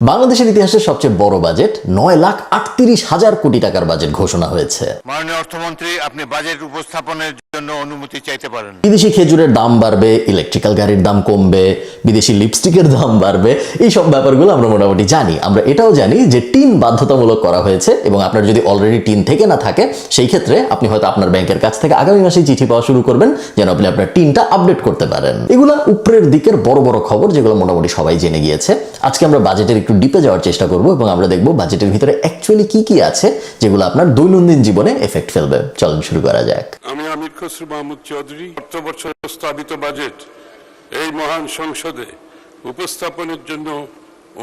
বাংলাদেশের ইতিহাসের সবচেয়ে বড় বাজেট 9,38,000 কোটি টাকার বাজেট ঘোষণা হয়েছে। মাননীয় অর্থমন্ত্রী, আপনি বাজেট উপস্থাপনের জন্য অনুমতি চাইতে পারেন। বিদেশি খেজুরের দাম বাড়বে, ইলেকট্রিক্যাল গাড়ির দাম কমবে, বিদেশি লিপস্টিকের দাম বাড়বে, এই সব ব্যাপারগুলো আমরা মোটামুটি জানি। আমরা এটাও জানি যে টিন বাধ্যতামূলক করা হয়েছে এবং আপনার যদি অলরেডি টিন থেকে না থাকে সেই ক্ষেত্রে আপনি হয়তো আপনার ব্যাংকের কাছ থেকে আগামী মাসেই চিঠি পাওয়া শুরু করবেন যেন আপনি আপনার টিনটা আপডেট করতে পারেন। এগুলা উপরের দিকের বড় বড় খবর যেগুলো মোটামুটি সবাই জেনে গিয়েছে। আজকে আমরা বাজেটের একটু ডিপে যাওয়ার চেষ্টা করব এবং আমরা দেখব বাজেটের ভিতরে অ্যাকচুয়ালি কি কি আছে যেগুলো আপনার দৈনন্দিন জীবনে এফেক্ট ফেলবে। চলুন শুরু করা যাক। আমি আমির খসরু মাহমুদ চৌধুরী অর্থবর্ষের প্রস্তাবিত বাজেট এই মহান সংসদে উপস্থাপনের জন্য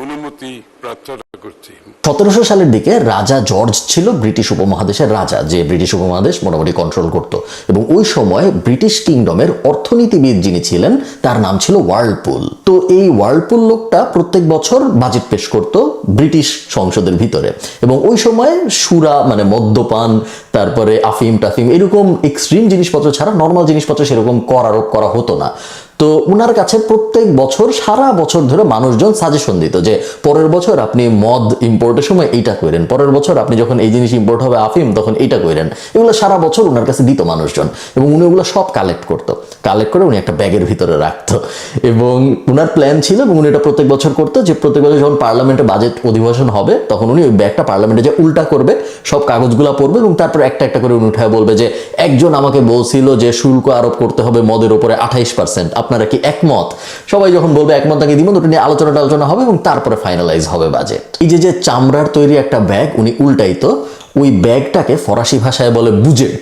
অনুমতি প্রার্থনা করছি। 1700 সালের দিকে রাজা জর্জ ছিল ব্রিটিশ উপমহাদেশের রাজা, যে ব্রিটিশ উপমহাদেশ মোটামুটি কন্ট্রোল করত এবং ওই সময় ব্রিটিশ কিংডমের অর্থনীতিবিদ যিনি ছিলেন তার নাম ছিল ওয়ার্লপুল। তো এই ওয়ার্লপুল লোকটা প্রত্যেক বছর বাজেট পেশ করত ব্রিটিশ সংসদের ভিতরে এবং ওই সময় সুরা মানে মদ্যপান, তারপরে আফিম টাফিম এরকম এক্সট্রিম জিনিসপত্র ছাড়া নর্মাল জিনিসপত্র সেরকম কর আরোপ করা হতো না। তো উনার কাছে প্রত্যেক বছর সারা বছর ধরে মানুষজন সাজেশন দিত যে পরের বছর আপনি মদ ইম্পোর্টের সময় এইটা করেন, পরের বছর আপনি যখন এই জিনিস ইম্পোর্ট হবে আফিম তখন এইটা করেন। এগুলো সারা বছর উনার কাছে দিত মানুষজন এবং উনি ওগুলো সব কালেক্ট করে উনি একটা ব্যাগের ভিতরে রাখতো এবং উনার প্ল্যান ছিল এবং উনি এটা প্রত্যেক বছর করতো যে প্রত্যেক বছর যখন পার্লামেন্টে বাজেট অধিবেশন হবে তখন উনি ওই ব্যাগটা পার্লামেন্টে যে উল্টা করবে, সব কাগজগুলো পড়বে এবং তারপর একটা একটা করে উনি উঠায় বলবে যে একজন আমাকে বলছিল যে শুল্ক আরোপ করতে হবে মদের উপরে 28%, আপনারা কি একমত? সবাই যখন বলবে একমত তাকে দিব, ওটা নিয়ে আলোচনা হবে এবং তারপরে ফাইনালাইজ হবে বাজেট। এই যে চামড়ার তৈরি একটা ব্যাগ উনি উল্টাইতো, ওই ব্যাগটাকে ফরাসি ভাষায় বলে বুজেট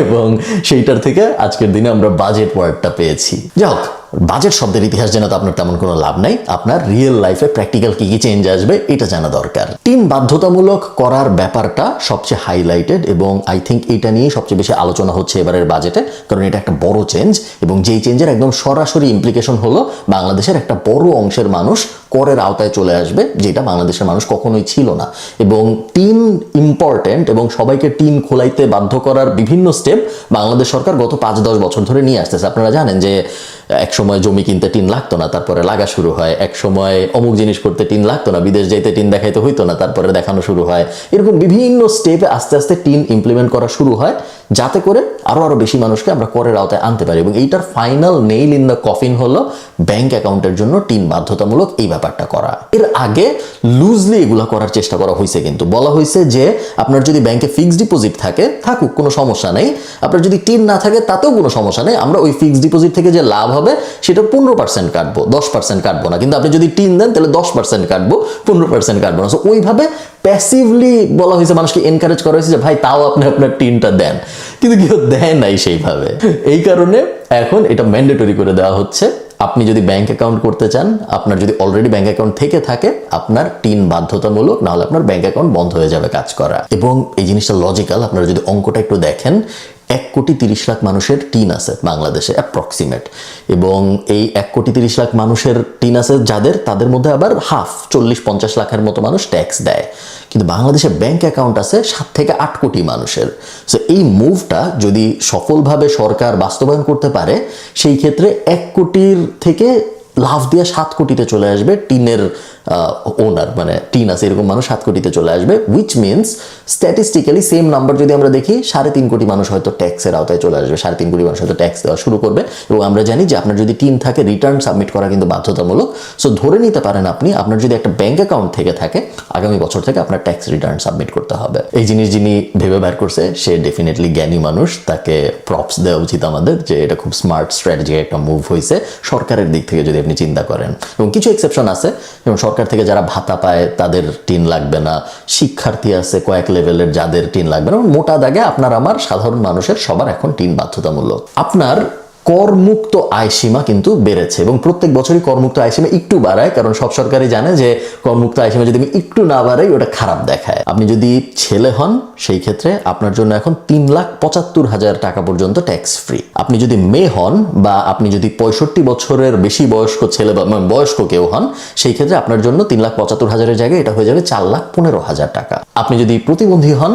এবং সেইটার থেকে আজকের দিনে আমরা বাজেট ওয়ার্ডটা পেয়েছি। যাই হোক, বাজেট শব্দের ইতিহাস জানা তো আপনার তেমন কোনো লাভ নাই, আপনার রিয়েল লাইফে প্র্যাকটিক্যাল কি কি চেঞ্জ আসবে এটা জানা দরকার। টিন বাধ্যতামূলক করার ব্যাপারটা সবচেয়ে হাইলাইটেড এবং আই থিঙ্ক এটা নিয়ে সবচেয়ে বেশি আলোচনা হচ্ছে এবারের বাজেটে, কারণ এটা একটা বড় চেঞ্জ এবং যেই চেঞ্জের একদম সরাসরি ইমপ্লিকেশন হলো বাংলাদেশের একটা বড় অংশের মানুষ করের আওতায় চলে আসবে, যেটা বাংলাদেশের মানুষ কখনোই ছিল না। এবং টিন ইম্পর্টেন্ট এবং সবাইকে টিন খোলাইতে বাধ্য করার বিভিন্ন স্টেপ বাংলাদেশ সরকার গত 5-10 বছর ধরে নিয়ে আসতেছে। আপনারা জানেন যে এক সময় জমি কিনতে টিন লাগতো না, তারপরে লাগা শুরু হয়। এক সময় অমুক জিনিস করতে টিন লাগতো না, বিদেশ যাইতে টিন দেখাইতে হইতো না, তারপরে দেখানো শুরু হয়। এরকম বিভিন্ন স্টেপে আস্তে আস্তে টিন ইমপ্লিমেন্ট করা শুরু হয় যাতে করে আরো বেশি মানুষকে আমরা করের আওতায় আনতে পারি এবং এইটার final nail in the coffin হলো ব্যাংক অ্যাকাউন্টের জন্য টিন বাধ্যতামূলক এই ব্যাপারটা করা। এর আগে লুজলি এগুলা করার চেষ্টা করা হয়েছে, কিন্তু বলা হয়েছে যে আপনার যদি ব্যাংকে ফিক্সড ডিপোজিট থাকে থাকুক, কোনো সমস্যা নেই, আপনার যদি টিন না থাকে তাতেও কোনো সমস্যা নেই, আমরা ওই ফিক্সড ডিপোজিট থেকে যে লাভ হবে সেটা 15% কাটবো, 10% কাটবো না, কিন্তু আপনি যদি টিন দেন তাহলে 10% কাটবো, 15% কাটবো না। ওইভাবে প্যাসিভলি বলা হয়েছে, মানুষকে এনকারেজ করা হয়েছে যে ভাই তাও আপনি আপনার টিনটা দেন, কিন্তু কেউ দেয় নাই সেইভাবে। এই কারণে এখন এটা ম্যান্ডেটরি করে দেওয়া হচ্ছে। আপনি যদি ব্যাংক অ্যাকাউন্ট করতে চান, আপনার যদি অলরেডি ব্যাংক অ্যাকাউন্ট থেকে থাকে, আপনার টিন বাধ্যতামূলক, নাহলে আপনার ব্যাংক অ্যাকাউন্ট বন্ধ হয়ে যাবে কাজ করা। এবং এই জিনিসটা লজিক্যাল, আপনারা যদি অঙ্কটা একটু দেখেন, 1,30,00,000 মানুষের টিন আছে বাংলাদেশে অ্যাপ্রক্সিমেট, এবং এই 1,30,00,000 মানুষের টিন আছে যাদের, তাদের মধ্যে আবার 40-50 লাখের মতো মানুষ ট্যাক্স দেয়, কিন্তু বাংলাদেশে ব্যাংক অ্যাকাউন্ট আছে 7 থেকে 8 কোটি মানুষের। সো এই মুভটা যদি সফলভাবে সরকার বাস্তবায়ন করতে পারে, সেই ক্ষেত্রে 1 কোটির থেকে লাভ দিয়ে 7 কোটিতে চলে আসবে টিনের ওনার, মানে টিন আছে এরকম মানুষ 7 কোটিতে চলে আসবে, which means statistically same number যদি আমরা দেখি 3.5 কোটি মানুষ হয়তো ট্যাক্সের আওতায় চলে আসবে, 3.5 কোটি মানুষ হয়তো ট্যাক্স দেওয়া শুরু করবে। এবং আমরা জানি যে আপনার যদি টিন থাকে রিটার্ন সাবমিট করা কিন্তু বাধ্যতামূলক। সো ধরে নিতে পারেন আপনি, আপনার যদি একটা ব্যাংক অ্যাকাউন্ট থেকে থাকে আগামী বছর থেকে আপনার ট্যাক্স রিটার্ন সাবমিট করতে হবে। এই জিনিস যিনি ভেবে বের করছে সে ডেফিনেটলি জ্ঞানী মানুষ, তাকে প্রপস দেওয়া উচিত আমাদের, যে এটা খুব স্মার্ট স্ট্র্যাটেজি একটা মুভ হয়েছে সরকারের দিক থেকে যদি আপনি চিন্তা করেন। এবং কিছু এক্সেপশন আছে, যেমন সরকার থেকে যারা ভাতা পায় তাদের টিন লাগবে না, শিক্ষার্থী আছে কয়েক লেভেলের যাদের টিন লাগবে না। মোটা দাগে আপনার আমার সাধারণ মানুষের সবার এখন টিন বাধ্যতামূলক। আপনার করমুক্ত আয় সীমা কিন্তু বেড়েছে এবং প্রত্যেক বছরই করমুক্ত আয় সীমা একটু বাড়ায়, কারণ সব সরকারই জানে যে করমুক্ত আয় সীমা যদি আমি একটু না বাড়াই ওটা খারাপ দেখায়। আপনি যদি ছেলে হন সেই ক্ষেত্রে আপনার জন্য এখন 3,75,000 টাকা পর্যন্ত ট্যাক্স ফ্রি। আপনি যদি মেয়ে হন বা আপনি যদি 65 বছরের বেশি বয়স্ক ছেলে বা বয়স্ক কেউ হন, সেই ক্ষেত্রে আপনার জন্য 3,75,000-এর জায়গায় এটা হয়ে যাবে 4,15,000 টাকা। আপনি যদি প্রতিবন্ধী হন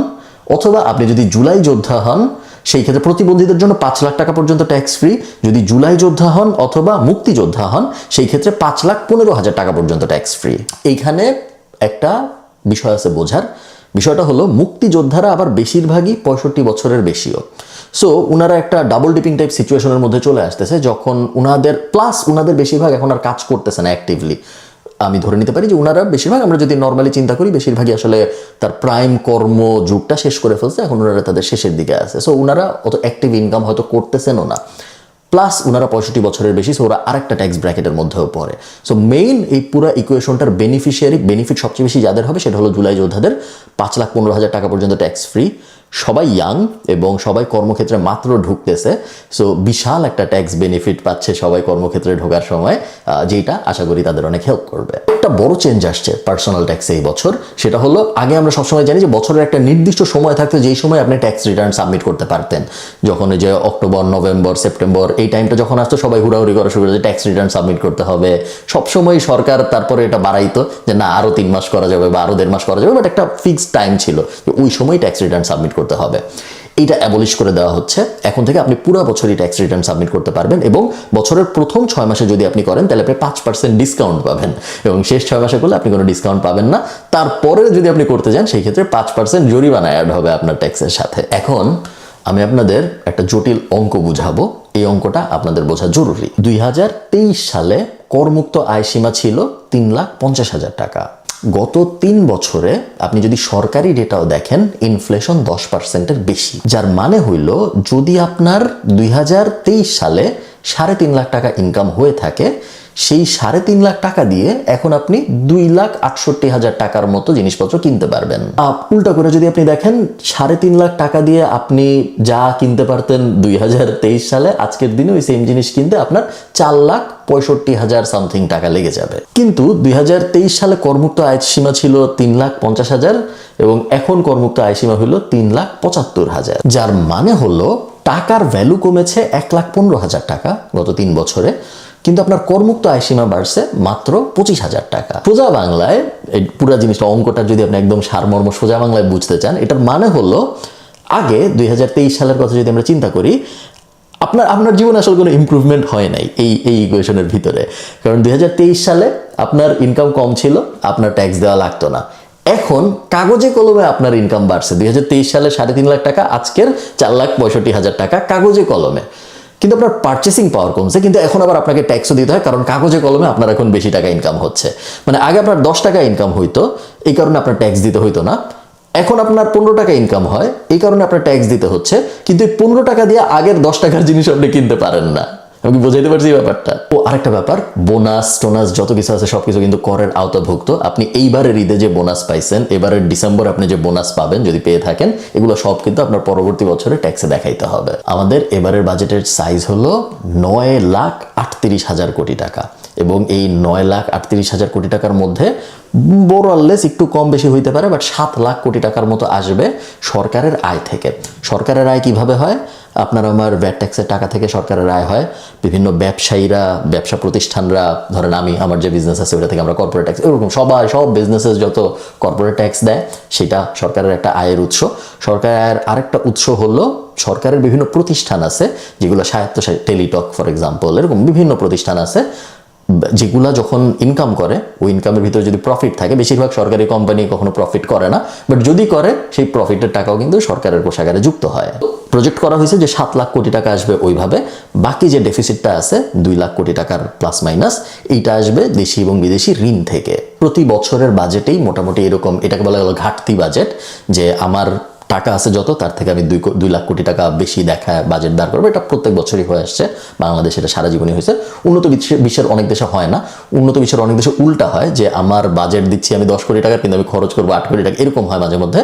অথবা আপনি যদি জুলাই যোদ্ধা হন, সেই ক্ষেত্রে প্রতিবন্ধীদের জন্য 5 লাখ টাকা পর্যন্ত ট্যাক্স ফ্রি। যদি জুলাই যোদ্ধা হন অথবা মুক্তিযোদ্ধা হন সেই ক্ষেত্রে 5,15,000 টাকা পর্যন্ত ট্যাক্স ফ্রি। এইখানে একটা বিষয় আছে বোঝার। বিষয়টা হলো মুক্তিযোদ্ধারা আবার বেশিরভাগই 65 বছরের বেশিও। সো উনারা একটা ডাবল ডিপিং টাইপ সিচুয়েশনের মধ্যে চলে আসতেছে, যখন উনাদের বেশিরভাগ এখন আর কাজ করতেছে না অ্যাক্টিভলি। আমি ধরে নিতে পারি যে উনারা বেশিরভাগ, আমরা যদি নর্মালি চিন্তা করি, বেশিরভাগই আসলে তার প্রাইম কর্ম যুগটা শেষ করে ফেলছে, এখন ওনারা তাদের শেষের দিকে আছে। সো উনারা অত অ্যাক্টিভ ইনকাম হয়তো করতেছেনও না, প্লাস উনারা 65 বছরের বেশি, সো ওরা আরেকটা ট্যাক্স ব্র্যাকেটের মধ্যেও পড়ে। সো মেইন এই পুরো ইকুয়েশনটার বেনিফিট সবচেয়ে বেশি যাদের হবে সেটা হলো জুলাই যোদ্ধাদের। 5,15,000 টাকা পর্যন্ত ট্যাক্স ফ্রি, সবাই ইয়াং এবং সবাই কর্মক্ষেত্রে মাত্র ঢুকতেছে। সো বিশাল একটা ট্যাক্স বেনিফিট পাচ্ছে সবাই কর্মক্ষেত্রে ঢোকার সময়, যেটা আশা করি তাদের অনেক হেল্প করবে। একটা বড় চেঞ্জ আসছে পার্সোনাল ট্যাক্সে এই বছর, সেটা হলো আগে আমরা সবসময় জানি যে বছরের একটা নির্দিষ্ট সময় থাকতো যেই সময় আপনি ট্যাক্স রিটার্ন সাবমিট করতে পারতেন। যখন এই যে অক্টোবর, নভেম্বর, সেপ্টেম্বর এই টাইমটা যখন আসতো, সবাই হুড়াহুড়ি করা শুরু করে যে ট্যাক্স রিটার্ন সাবমিট করতে হবে। সবসময় সরকার তারপরে এটা বাড়াইতো যে না আরও 3 মাস করা যাবে বা আরও 1.5 মাস করা যাবে, বাট একটা ফিক্সড টাইম ছিল যে ওই সময় ট্যাক্স রিটার্ন সাবমিট করতে হবে। এইটা অ্যাবলিশ করে দেওয়া হচ্ছে। এখন থেকে আপনি পুরো বছরই ট্যাক্স রিটার্ন সাবমিট করতে পারবেন, এবং বছরের প্রথম 6 মাসে যদি আপনি করেন তাহলে আপনি 5% ডিসকাউন্ট পাবেন, এবং শেষ 6 মাসে করলে আপনি কোনো ডিসকাউন্ট পাবেন না। তারপরে যদি আপনি করতে যান সেই ক্ষেত্রে 5% জরিমানা অ্যাড হবে আপনার ট্যাক্সের সাথে। এখন আমি আপনাদের একটা জটিল অঙ্ক বুঝাবো, এই অঙ্কটা আপনাদের বোঝা জরুরি। 2023 সালে করমুক্ত আয় সীমা ছিল 3,50,000 টাকা। গত 3 বছরে আপনি যদি সরকারি ডেটাও দেখেন, ইনফ্লেশন 10%-এর বেশি, যার মানে হইল যদি আপনার 2023 সালে 3.5 লাখ টাকা ইনকাম হয়ে থাকে, সেই 3.5 লাখ টাকা দিয়ে এখন আপনি 2,68,000 টাকার মতো জিনিসপত্র কিনতে পারবেন। উল্টা করে যদি আপনি দেখেন, 3.5 লাখ টাকা দিয়ে আপনি যা কিনতে পারতেন 2023 সালে, আজকের দিনে ওই সেম জিনিস কিনতে আপনার 4,65,000 সামথিং টাকা লেগে যাবে। কিন্তু 2023 সালে করমুক্ত আয় সীমা ছিল 3,50,000 এবং এখন করমুক্ত আয় সীমা হলো 3,75,000, যার মানে হলো টাকার ভ্যালু কমেছে 1,15,000 টাকা গত 3 বছরে, কিন্তু আপনার করমুক্ত আয় সীমা বাড়ছে মাত্র 25,000 টাকা। সোজা বাংলায় এই পুরো জিনিসটা, অঙ্কটা যদি আপনি একদম সারমর্ম সোজা বাংলায় বুঝতে চান, এটার মানে হলো আগে 2023 সালের কথা যদি আমরা চিন্তা করি, আপনার জীবনে আসলে কোনো ইমপ্রুভমেন্ট হয় নাই এই ইকুয়েশনের ভিতরে। কারণ 2023 সালে আপনার ইনকাম কম ছিল, আপনার ট্যাক্স দেওয়া লাগতো না। এখন কাগজে কলমে আপনার ইনকাম বাড়ছে। 2023 সালে 3.5 লাখ টাকা, আজকের 4,65,000 টাকা কাগজে কলমে। কিন্তু আপনার পারচেসিং পাওয়ার কমছে, কিন্তু এখন আবার আপনাকে ট্যাক্সও দিতে হয়, কারণ কাগজে কলমে আপনার এখন বেশি টাকা ইনকাম হচ্ছে। মানে আগে আপনার 10 টাকা ইনকাম হইতো, এই কারণে আপনার ট্যাক্স দিতে হইতো না। এখন আপনার 15 টাকা ইনকাম হয়, এই কারণে আপনার ট্যাক্স দিতে হচ্ছে, কিন্তু এই 15 টাকা দিয়ে আগের 10 টাকার জিনিস আপনি কিনতে পারেন না। আমি কি বোঝাইতে পারছি ব্যাপারটা? ও আরেকটা ব্যাপার, বোনাস টোনাস যত কিছু আছে সবকিছু কিন্তু করের আওতাভুক্ত। আপনি এইবারের ঈদে যে বোনাস পাইছেন, এবারের ডিসেম্বর আপনি যে বোনাস পাবেন যদি পেয়ে থাকেন, এগুলো সব কিন্তু আপনার পরবর্তী বছরে ট্যাক্সে দেখাইতে হবে। আমাদের এবারের বাজেটের সাইজ হলো 9,38,000 কোটি টাকা, এবং এই 9,38,000 কোটি টাকার মধ্যে মোরলেস একটু কম বেশি হইতে পারে, বাট 7 লাখ কোটি টাকার মতো আসবে সরকারের আয় থেকে। সরকারের আয় কিভাবে হয়? আপনার আমার ভ্যাট ট্যাক্সের টাকা থেকে সরকারের আয় হয়। বিভিন্ন ব্যবসায়ীরা, ব্যবসা প্রতিষ্ঠানরা, ধরেন আমার যে বিজনেস আছে ওটা থেকে আমরা কর্পোরেট ট্যাক্স, এরকম সব বিজনেসেস যত কর্পোরেট ট্যাক্স দেয়, সেটা সরকারের একটা আয়ের উৎস। সরকারের আয়ের আরেকটা উৎস হলো সরকারের বিভিন্ন প্রতিষ্ঠান আছে যেগুলো স্বায়ত্তশাসিত, টেলিটক ফর এক্সাম্পল, এরকম বিভিন্ন প্রতিষ্ঠান আছে যেগুলা যখন ইনকাম করে, ওই ইনকামের ভিতরে যদি প্রফিট থাকে, বেশিরভাগ সরকারি কোম্পানি কখনো প্রফিট করে না, বাট যদি করে সেই প্রফিটের টাকাও কিন্তু সরকারের কোষাগারে যুক্ত হয়। প্রজেক্ট করা হয়েছে যে 7 লাখ কোটি টাকা আসবে ওইভাবে। বাকি যে ডেফিসিটটা আছে 2 লাখ কোটি টাকার প্লাস মাইনাস, এইটা আসবে দেশি এবং বিদেশি ঋণ থেকে। প্রতি বছরের বাজেটেই মোটামুটি এরকম, এটাকে বলা গেল ঘাটতি বাজেট, যে আমার টাকা আছে যত, তার থেকে আমি 2 লাখ কোটি টাকা বেশি দেখায় বাজেট দাঁড় করবো। এটা প্রত্যেক বছরই হয়ে আসছে, বাংলাদেশ এটা সারা জীবনই হয়েছে। উন্নত বিশ্বের অনেক দেশে হয় না, উন্নত বিশ্বের অনেক দেশে উল্টা হয়, যে আমার বাজেট দিচ্ছি আমি 10 কোটি টাকা, কিন্তু আমি খরচ করবো 8 কোটি টাকা, এরকম হয় মাঝে মধ্যে।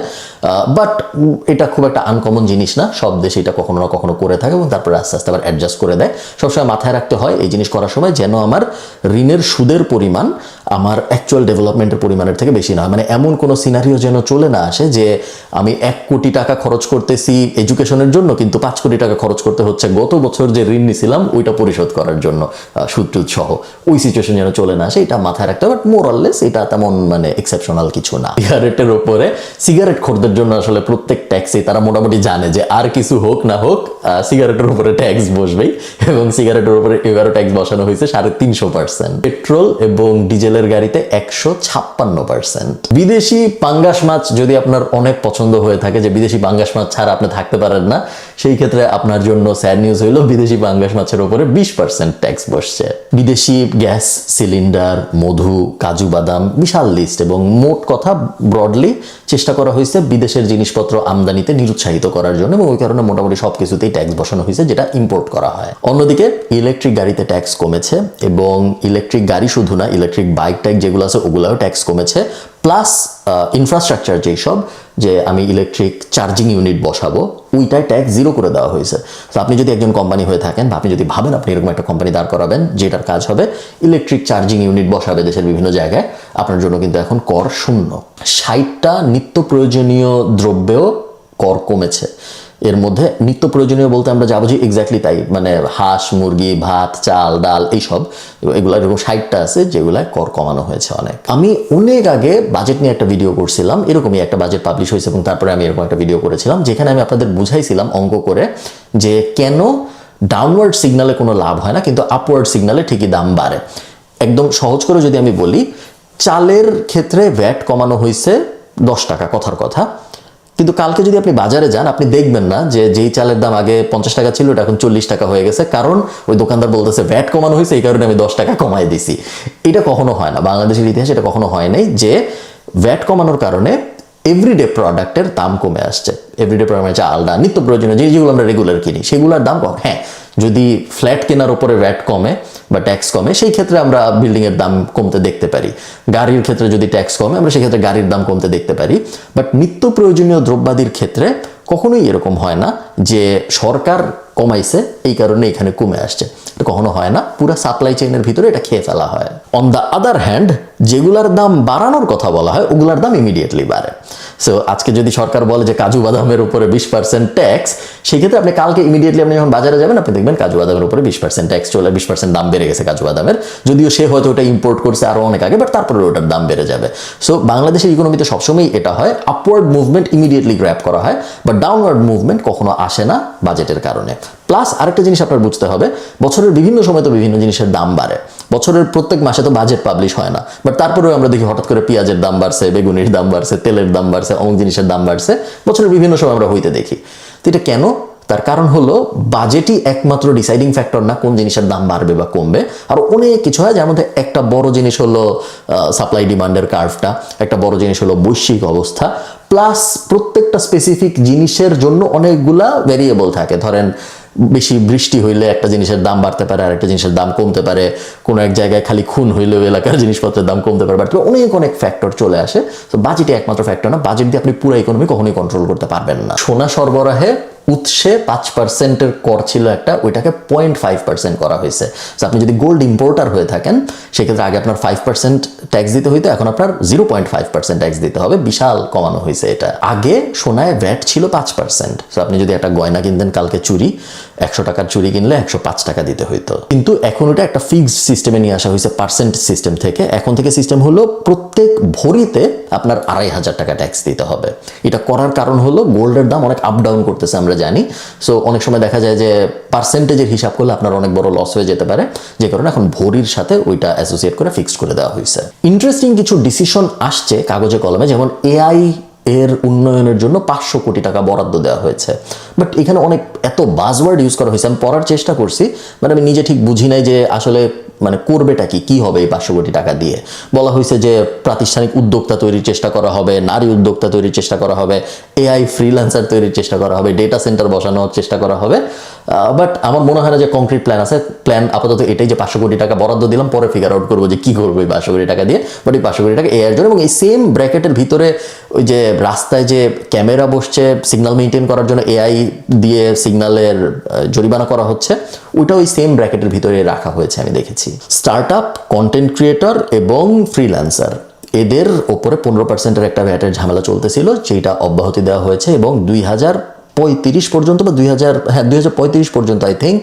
বাট এটা খুব একটা আনকমন জিনিস না, সব দেশে এটা কখনো না কখনো করে থাকে, এবং তারপরে আস্তে আস্তে আবার অ্যাডজাস্ট করে দেয়। সবসময় মাথায় রাখতে হয় এই জিনিস করার সময় যেন আমার ঋণের সুদের পরিমাণ আমার অ্যাকচুয়াল ডেভেলপমেন্টের পরিমাণের থেকে বেশি না। মানে এমন কোনো সিনারিও যেন চলে না আসে যে আমি 1 কোটি টাকা খরচ করতেছি এডুকেশনের জন্য, কিন্তু 5 কোটি টাকা খরচ করতে হচ্ছে গত বছর যে ঋণ নিছিলাম ওইটা পরিশোধ করার জন্য, সুদ টুদ সহ। ওই সিচুয়েশন যেন চলে না আসে, এটা মাথায় রাখতে হবে। বাট মোরাললেস এটা তেমন মানে এক্সেপশনাল কিছু না। সিগারেটের উপরে, সিগারেট খোরদের জন্য আসলে প্রত্যেক ট্যাক্সে তারা মোটামুটি জানে যে আর কিছু হোক না হোক সিগারেটের উপরে ট্যাক্স বসবেই, এবং সিগারেটের উপরে এবারও ট্যাক্স বসানো হয়েছে 350%। পেট্রোল এবং ডিজেলের তেলের গাড়িতে 156%। বিদেশি পাঙ্গাস মাছ যদি আপনার অনেক পছন্দ হয়ে থাকে, যে বিদেশি পাঙ্গাস মাছ ছাড়া আপনি থাকতে পারেন না, সেই ক্ষেত্রে আপনার জন্য স্যাড নিউজ হইলো বিদেশি পাঙ্গাস মাছের উপরে 20% ট্যাক্স বসছে। বিদেশি গ্যাস সিলিন্ডার, মধু, কাজু বাদাম, বিশাল লিস্ট। এবং মোট কথা ব্রডলি চেষ্টা করা হয়েছে বিদেশের জিনিসপত্র আমদানিতে নিরুৎসাহিত করার জন্য, এবং ওই কারণে মোটামুটি সবকিছুতেই ট্যাক্স বসানো হয়েছে যেটা ইম্পোর্ট করা হয়। অন্যদিকে ইলেকট্রিক গাড়িতে ট্যাক্স কমেছে, এবং ইলেকট্রিক গাড়ি শুধু না, ইলেকট্রিক বাইক টাইক যেগুলো আছে ওগুলাও ট্যাক্স কমেছে। প্লাস ইনফ্রাস্ট্রাকচার যেই সব, যে আমি ইলেকট্রিক চার্জিং ইউনিট বসাবো, ওইটায় ট্যাক্স 0 করে দেওয়া হয়েছে। তো আপনি যদি একজন কোম্পানি হয়ে থাকেন, বা আপনি যদি ভাবেন আপনি এরকম একটা কোম্পানি দাঁড় করাবেন যেটার কাজ হবে ইলেকট্রিক চার্জিং ইউনিট বসাবে দেশের বিভিন্ন জায়গায়, আপনার জন্য কিন্তু এখন কর শূন্য। 60টা নিত্য প্রয়োজনীয় দ্রব্যেও কর কমেছে। এর মধ্যে নিত্য প্রয়োজনীয় বলতে আমরা যা বুঝি এক্স্যাক্টলি তাই, মানে হাঁস, মুরগি, ভাত, চাল, ডাল, এইসব, এগুলো এরকম 60টা আছে যেগুলায় কর কমানো হয়েছে অনেক। আমি অনেক আগে বাজেট নিয়ে একটা ভিডিও করছিলাম, এরকমই একটা বাজেট পাবলিশ হয়েছে, এবং তারপরে আমি এরকম একটা ভিডিও করেছিলাম যেখানে আমি আপনাদের বুঝাইছিলাম অঙ্ক করে যে কেন ডাউনওয়ার্ড সিগনালে কোনো লাভ হয় না কিন্তু আপওয়ার্ড সিগনালে ঠিকই দাম বাড়ে। একদম সহজ করে যদি আমি বলি, চালের ক্ষেত্রে ভ্যাট কমানো হয়েছে 10 টাকা, কথার কথা, কিন্তু কালকে যদি আপনি বাজারে যান আপনি দেখবেন না যে যেই চালের দাম আগে 50 টাকা ছিল এটা এখন 40 টাকা হয়ে গেছে, কারণ ওই দোকানদার বলতেছে ভ্যাট কমানো হয়েছে, এই কারণে আমি 10 টাকা কমাই দিছি। এটা কখনো হয় না, বাংলাদেশের ইতিহাসে এটা কখনো হয় নাই যে ভ্যাট কমানোর কারণে এভরিডে প্রোডাক্টের দাম কমে আসছে। এভরিডে প্রোডাক্ট, চাল, ডাল, নিত্য প্রয়োজনীয় যেগুলো আমরা রেগুলার কিনি সেগুলোর দাম কম। হ্যাঁ, যদি ফ্ল্যাট কেনার উপরে ভ্যাট কমে বা ট্যাক্স কমে, সেই ক্ষেত্রে আমরা বিল্ডিংয়ের দাম কমতে দেখতে পারি। গাড়ির ক্ষেত্রে যদি ট্যাক্স কমে, আমরা সেক্ষেত্রে গাড়ির দাম কমতে দেখতে পারি। বাট নিত্য প্রয়োজনীয় দ্রব্যাদির ক্ষেত্রে কখনোই এরকম হয় না যে সরকার কমাইছে এই কারণে এখানে কমে আসছে, এটা কখনো হয় না। পুরো সাপ্লাই চেইনের ভিতরে এটা খেয়ে ফেলা হয়। অন দ্য আদার হ্যান্ড, যেগুলার দাম বাড়ানোর কথা বলা হয় ওগুলার দাম ইমিডিয়েটলি বাড়ে। সো আজকে যদি সরকার বলে যে কাজু বাদামের উপরে 20% ট্যাক্স, সেক্ষেত্রে আপনি কালকে ইমিডিয়েটলি আপনি যখন বাজারে যাবেন আপনি দেখবেন কাজু বাদামের উপরে 20% ট্যাক্স চলে, 20% দাম বেড়ে গেছে কাজু বাদামের, যদিও সে হয়তো ওটা ইম্পোর্ট করছে আরো অনেক আগে, বাট তারপরে ওটার দাম বেড়ে যাবে। সো বাংলাদেশের ইকোনমিতে সবসময় এটা হয়, আপওয়ার্ড মুভমেন্ট ইমিডিয়েটলি গ্র্যাব করা হয়, বাট ডাউনওয়ার্ড মুভমেন্ট কখনো আসে না বাজেটের কারণে। প্লাস আরেকটা জিনিস আপনার বুঝতে হবে, বছরের বিভিন্ন সময় তো বিভিন্ন জিনিসের দাম বাড়ে, বছরের প্রত্যেক মাসে তো বাজেট পাবলিশ হয় না, বাট তারপরেও আমরা দেখি হঠাৎ করে পেঁয়াজের দাম বাড়ছে, বেগুনির দাম বাড়ছে, তেলের দাম বাড়ছে, অমুক জিনিসের দাম বাড়ছে, বছরের বিভিন্ন সময় আমরা হইতে দেখি। তো এটা কেন? তার কারণ হলো বাজেটই একমাত্র ডিসাইডিং ফ্যাক্টর না কোন জিনিসের দাম বাড়বে বা কমবে, আর অনেক কিছু হয়, যার মধ্যে একটা বড় জিনিস হলো সাপ্লাই ডিমান্ডের কার্ভটা, একটা বড় জিনিস হলো বৈশ্বিক অবস্থা, প্লাস প্রত্যেকটা স্পেসিফিক জিনিসের জন্য অনেকগুলা ভেরিয়েবল থাকে। ধরেন বেশি বৃষ্টি হইলে একটা জিনিসের দাম বাড়তে পারে, আর একটা জিনিসের দাম কমতে পারে, কোনো এক জায়গায় খালি খুন হইলেও এলাকার জিনিসপত্রের দাম কমতে পারে, বাড়তে পারে, অনেক ফ্যাক্টর চলে আসে। তো বাজেটই একমাত্র ফ্যাক্টর না, বাজেট দিয়ে আপনি পুরো ইকোনমি কখনোই কন্ট্রোল করতে পারবেন না। সোনা সরবরাহে উৎসে 5%-এর কর ছিল একটা, ওইটাকে 0.5% করা হয়েছে। তো আপনি যদি গোল্ড ইম্পোর্টার হয়ে থাকেন সেক্ষেত্রে আগে আপনার 5% ট্যাক্স দিতে হইতো, এখন আপনার 0.5% ট্যাক্স দিতে হবে। বিশাল কমানো হয়েছে এটা। আগে সোনায় ভ্যাট ছিল 5%। তো আপনি যদি একটা গয়না কিনতেন কালকে চুরি, 100 টাকার চুরি কিনলে 105 টাকা দিতে হইতো, কিন্তু এখন ওটা একটা ফিক্সড সিস্টেমে নিয়ে আসা হয়েছে পার্সেন্ট সিস্টেম থেকে। এখন থেকে সিস্টেম হলো প্রত্যেক ভরিতে আপনার 2500 টাকা ট্যাক্স দিতে হবে। এটা করার কারণ হলো গোল্ডের দাম অনেক আপ ডাউন করতেছে আমরা জানি। সো অনেক সময় দেখা যায় যে পার্সেন্টেজের হিসাব করলে আপনার অনেক বড় লস হয়ে যেতে পারে, যে কারণে এখন ভরির সাথে ওইটা অ্যাসোসিয়েট করে ফিক্সড করে দেওয়া হয়েছে। ইন্টারেস্টিং কিছু ডিসিশন আসছে কাগজে কলমে, যেমন এআই এর উন্নয়নের জন্য 500 কোটি টাকা বরাদ্দ দেওয়া হয়েছে। বাট এখানে অনেক এত বাজওয়ার্ড ইউজ করা হয়েছে, আমি পড়ার চেষ্টা করছি, মানে আমি নিজে ঠিক বুঝি নাই যে আসলে মানে করবেটা কি হবে এই 500 কোটি টাকা দিয়ে। বলা হয়েছে যে প্রাতিষ্ঠানিক উদ্যোক্তা তৈরির চেষ্টা করা হবে, নারী উদ্যোক্তা তৈরির চেষ্টা করা হবে, এআই ফ্রিল্যান্সার তৈরির চেষ্টা করা হবে, ডেটা সেন্টার বসানোর চেষ্টা করা হবে। বাট আমার মনে হয় না যে কংক্রিট প্ল্যান আছে। প্ল্যান আপাতত এটাই যে 500 কোটি টাকা বরাদ্দ দিলাম, পরে ফিগার আউট করবো যে কি করবো এই 500 কোটি টাকা দিয়ে। বাট এই 500 কোটি টাকা এআই এর জন্য, এবং এই সেম ব্র্যাকেটের ভিতরে ওই যে রাস্তায় যে ক্যামেরা বসছে সিগন্যাল মেনটেন করার জন্য এআই দিয়ে সিগন্যালের জরিমানা করা হচ্ছে, ওইটা ওই সেম ব্র্যাকেটের ভিতরে রাখা হয়েছে আমি দেখেছি। স্টার্টআপ, কন্টেন্ট ক্রিয়েটর এবং ফ্রিল্যান্সার এদের ওপরে 15%-এর একটা ভ্যাটের ঝামেলা চলতেছিল, যেটা অব্যাহতি দেওয়া হয়েছে, এবং 2035 পর্যন্ত বা 2035 পর্যন্ত আই থিঙ্ক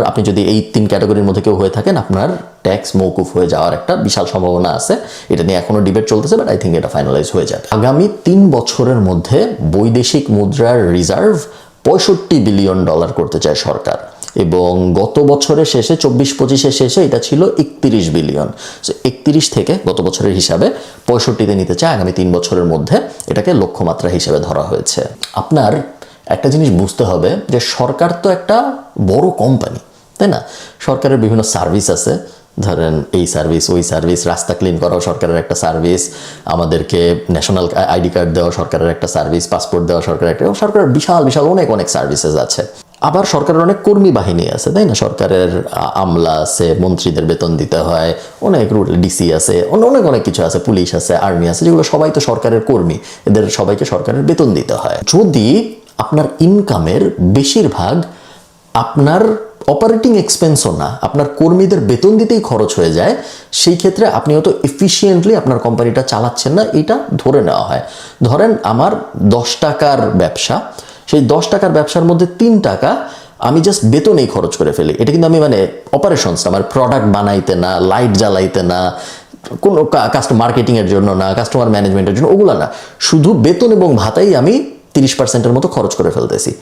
আপনি যদি এই 3 ক্যাটাগরির মধ্যে কেউ হয়ে থাকেন আপনার ট্যাক্স মৌকুফ হয়ে যাওয়ার একটা বিশাল সম্ভাবনা আছে। এটা নিয়ে এখনো ডিবেট চলতেছে, বাট আই থিঙ্ক এটা ফাইনালাইজ হয়ে যাবে। আগামী 3 বছরের মধ্যে বৈদেশিক মুদ্রার রিজার্ভ $65 বিলিয়ন করতে চায় সরকার, এবং গত বছরের শেষে 24-25-এর শেষে এটা ছিল 31 বিলিয়ন। সো 31 থেকে গত বছরের হিসাবে 65-তে নিতে চায় আগামী 3 বছরের মধ্যে, এটাকে লক্ষ্যমাত্রা হিসেবে ধরা হয়েছে। আপনার একটা জিনিস বুঝতে হবে যে সরকার তো একটা বড় কোম্পানি, তাই না? সরকারের বিভিন্ন সার্ভিস আছে, ধরেন এই সার্ভিস ওই সার্ভিস, রাস্তা ক্লিন করাও সরকারের একটা সার্ভিস, আমাদেরকে ন্যাশনাল আইডি কার্ড দেওয়া সরকারের একটা সার্ভিস, পাসপোর্ট দেওয়া সরকারের একটা, সরকারের বিশাল বিশাল অনেক অনেক সার্ভিসেস আছে। আবার সরকারের অনেক কর্মী বাহিনী আছে, তাই না? সরকারের আমলা আছে, মন্ত্রীদের বেতন দিতে হয়, অনেক ডিসি আছে, অনেক অনেক কিছু আছে, পুলিশ আছে, আর্মি আছে, যেগুলো সবাই তো সরকারের কর্মী, এদের সবাইকে সরকারের বেতন দিতে হয়। যদি আপনার ইনকামের বেশিরভাগ আপনার অপারেটিং এক্সপেন্সও না, আপনার কর্মীদের বেতন দিতেই খরচ হয়ে যায়, সেই ক্ষেত্রে আপনি হয়তো এফিসিয়েন্টলি আপনার কোম্পানিটা চালাচ্ছেন না, এটা ধরে নেওয়া হয়। ধরেন আমার 10 টাকার ব্যবসা, সেই 10 টাকার ব্যবসার মধ্যে 3 টাকা আমি জাস্ট বেতনেই খরচ করে ফেলি। এটা কিন্তু আমি মানে অপারেশনস না, আমার প্রোডাক্ট বানাইতে না, লাইট জ্বালাইতে না, কোনো কাস্টমার মার্কেটিংয়ের জন্য না, কাস্টমার ম্যানেজমেন্টের জন্য, ওগুলো না, শুধু বেতন এবং ভাতাই আমি 30%-এর মতো খরচ করে ফেলতেছি।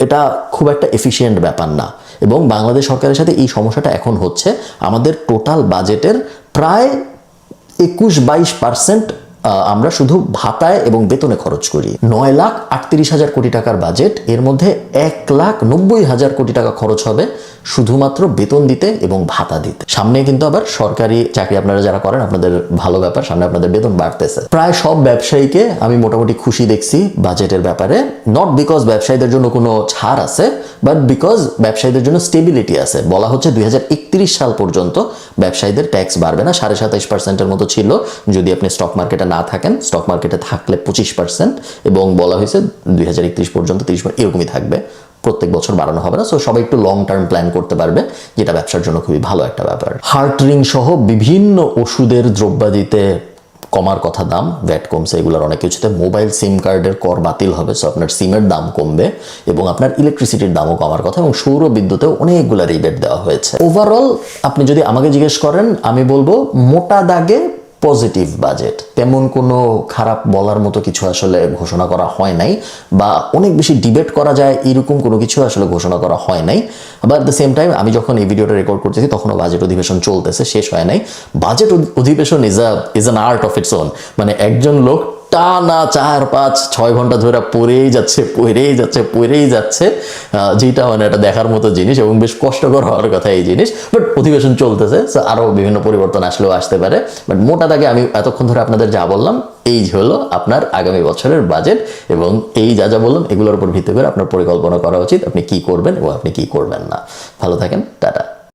এটা খুব একটা এফিশিয়েন্ট ব্যাপার না, এবং বাংলাদেশ সরকারের সাথে এই সমস্যাটা এখন হচ্ছে। আমাদের টোটাল বাজেটের প্রায় 21-22% আমরা শুধু ভাতায় এবং বেতনে খরচ করি। 9,38,000 কোটি টাকার বাজেট, এর মধ্যে 1,90,000 কোটি টাকা খরচ হবে শুধুমাত্র বেতন দিতে এবং ভাতা দিতে। সামনে কিন্তু আবার সরকারি চাকরি আপনারা যারা করেন, আপনাদের ভালো ব্যাপার, সামনে আপনাদের বেতন বাড়তেছে। প্রায় সব ব্যবসায়ীকে আমি মোটামুটি খুশি দেখছি বাজেটের ব্যাপারে, নট বিকজ ব্যবসায়ীদের জন্য কোনো ছাড় আছে, বাট বিকজ ব্যবসায়ীদের জন্য স্টেবিলিটি আছে। বলা হচ্ছে 2031 সাল পর্যন্ত ব্যবসায়ীদের ট্যাক্স বাড়বে না, 27.5%-এর মতো ছিল যদি আপনি স্টক মার্কেটে না থাকেন, স্টক মার্কেটে থাকলে 25%, এবং বলা হয়েছে 2031 পর্যন্ত 30%, এরকমই থাকবে, প্রত্যেক বছর বাড়ানো হবে না। সো সবাই একটু লং টার্ম প্ল্যান করতে পারবে, যেটা ব্যবসার জন্য খুবই ভালো একটা ব্যাপার। হার্ট রিং সহ বিভিন্ন ওষুধের দ্রব্যাদিতে কমার কথা দাম, ভ্যাট কমছে, এগুলোর অনেক কিছুতে। মোবাইল সিম কার্ডের কর বাতিল হবে, সো আপনার সিমের দাম কমবে, এবং আপনার ইলেকট্রিসিটির দামও কমার কথা, এবং সৌর বিদ্যুতেও অনেকগুলো রিবেট দেওয়া হয়েছে। ওভারঅল আপনি যদি আমাকে জিজ্ঞেস করেন, আমি বলবো মোটা দাগে পজিটিভ বাজেট। তেমন কোনো খারাপ বলার মতো কিছু আসলে ঘোষণা করা হয় নাই, বা অনেক বেশি ডিবেট করা যায় এরকম কোনো কিছু আসলে ঘোষণা করা হয় নাই। বাট দ্য সেম টাইম আমি যখন এই ভিডিওটা রেকর্ড করতেছি তখনও বাজেট অধিবেশন চলতেছে, শেষ হয় নাই। বাজেট অধিবেশন is an art of its own. মানে একজন লোক টানা 4-5-6 ঘন্টা ধরে পড়েই যাচ্ছে, যেটা মানে এটা দেখার মতো জিনিস, এবং বেশ কষ্টকর হওয়ার কথা এই জিনিস। বাট অধিবেশন চলতেছে, আরও বিভিন্ন পরিবর্তন আসলেও আসতে পারে। বাট মোটা দাগে আমি এতক্ষণ ধরে আপনাদের যা বললাম, এই হলো আপনার আগামী বছরের বাজেট, এবং এই যা যা বললাম এগুলোর উপর ভিত্তি করে আপনার পরিকল্পনা করা উচিত, আপনি কি করবেন এবং আপনি কি করবেন না। ভালো থাকেন, টাটা।